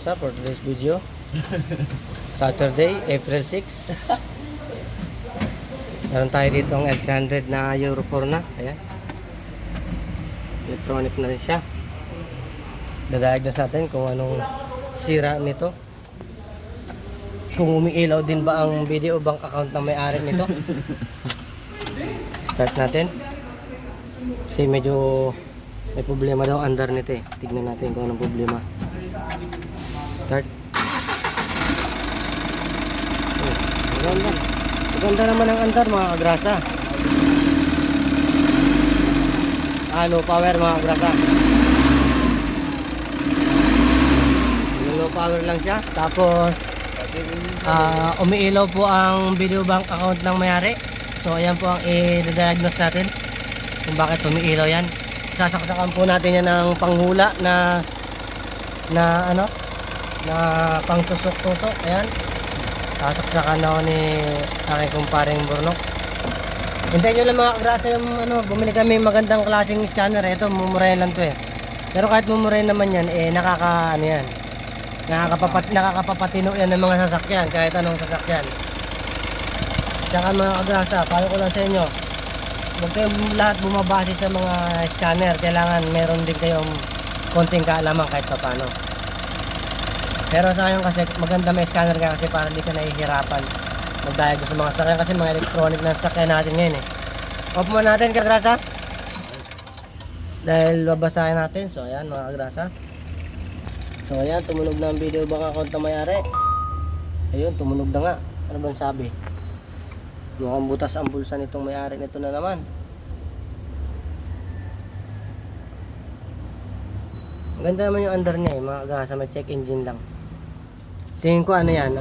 So for today's video, Saturday, April 6. Meron tayo dito ang L300 na Euro 4 na. Ayan. Electronic na rin siya. Dadiagnose natin kung anong sira nito. Kung umiilaw din ba ang video bank account na may-ari nito. Start natin. Kasi medyo may problema daw under nito eh. Tignan natin kung anong problema. Start. Maganda. Maganda naman ang andar mga kagrasa. Low power mga kagrasa. Low power lang siya. Tapos umiilaw po ang video bank account ng mayari. So ayan po ang i-diagnose natin kung bakit umiilaw yan. Sasaksakan po natin yan ng panghula na pangtusok-tusok. Ayan. Sasaksakan na ako ni aking kumparing Burnok. Hintayin nyo lang mga kagrasa yung bumili kami magandang klaseng scanner. Ito, mumurahin lang to eh. Pero kahit mumurahin naman yan, nakakapapatino yan ng mga sasakyan, kahit anong sasakyan. Tsaka mga kagrasa, payo ko lang sa inyo, huwag kayong lahat bumabase sa mga scanner. Kailangan meron din kayong konting kaalaman kahit paano. Pero sa akin kasi maganda may scanner ka kasi para hindi ka nahihirapan mag-diagnose sa mga sasakyan kasi mga electronic na sasakyan natin ngayon eh. Off mo natin kagrasa dahil babasahin natin. So ayan mga kagrasa. So ayan, tumunog na ang video bank account na may-ari. Ayun, tumunog na nga. Ano bang sabi? Mukhang butas ang bulsa nitong may-ari nito na naman. Maganda naman yung under niya eh, mga kagrasa. May check engine lang. Tingin ko ano yan,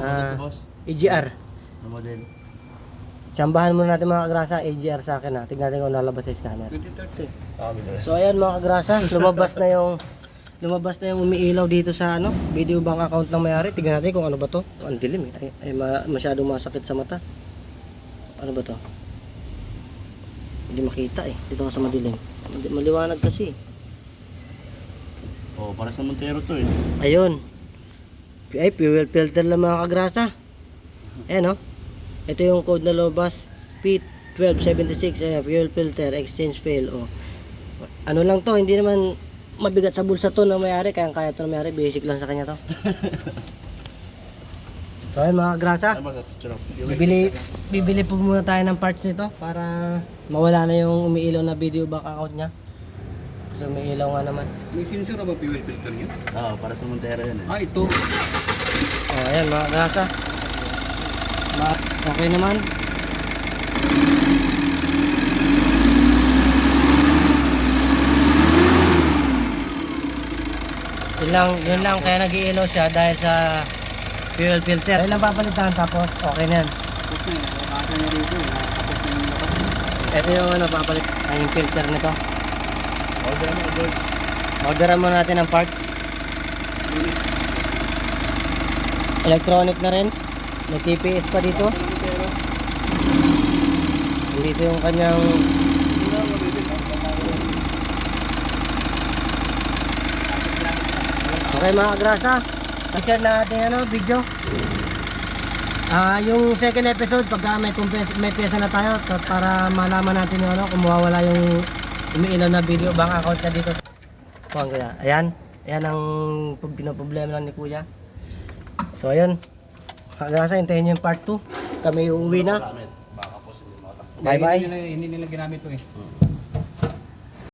EGR. Ano model? Tsambahan muna natin mga kagrasa, EGR sa akin ha. Tignan natin kung lalabas sa scanner. So ayan mga kagrasa, lumabas na yung umiilaw dito sa video bank account ng may-ari. Tignan natin kung ano ba to. Ang dilim eh. Masyadong masakit sa mata. Ano ba to? Hindi makita eh. Dito ka sa madilim. Maliwanag kasi. Oh, para sa Montero to eh. Ayun. Ay, fuel filter lang mga kagrasa. Ayan o. Ito yung code na lobas. P1276. Ayan, fuel filter. Exchange fail. O. Ano lang to. Hindi naman mabigat sa bulsa to na may-ari. Kaya to na may-ari. Basic lang sa kanya to. So ayan mga kagrasa. Bibili po muna tayo ng parts nito para mawala na yung umiilaw na video back account nya. Kasi umiilaw nga naman. May sensor ba fuel filter niyo? Oo, para sa Montero yan eh. Ito. Ayan mga kagrasa. Okay naman. Yun lang kaya nag-iilaw siya dahil sa fuel filter. Ayun lang papalitan tapos okay na yan. Tapos na yun. Nakakasa niya rito eh. Tapos na yung lakas. Ito yung papalit yung filter nito. Orderan mo natin ang parts. Electronic na rin. May TPS pa dito. Dito yung kanyang okay mga kagrasa. I-share natin video. Yung second episode pagka may pyesa na tayo para malaman natin yung kung mawawala yung umiilaw na video bank account na dito. Kuya. Ayan ang pinoproblema lang ni kuya. So ayun. Kagrasa, hintayin nyo yung part 2. Kami uuwi na. Bye bye. Hindi nila ginamit to eh.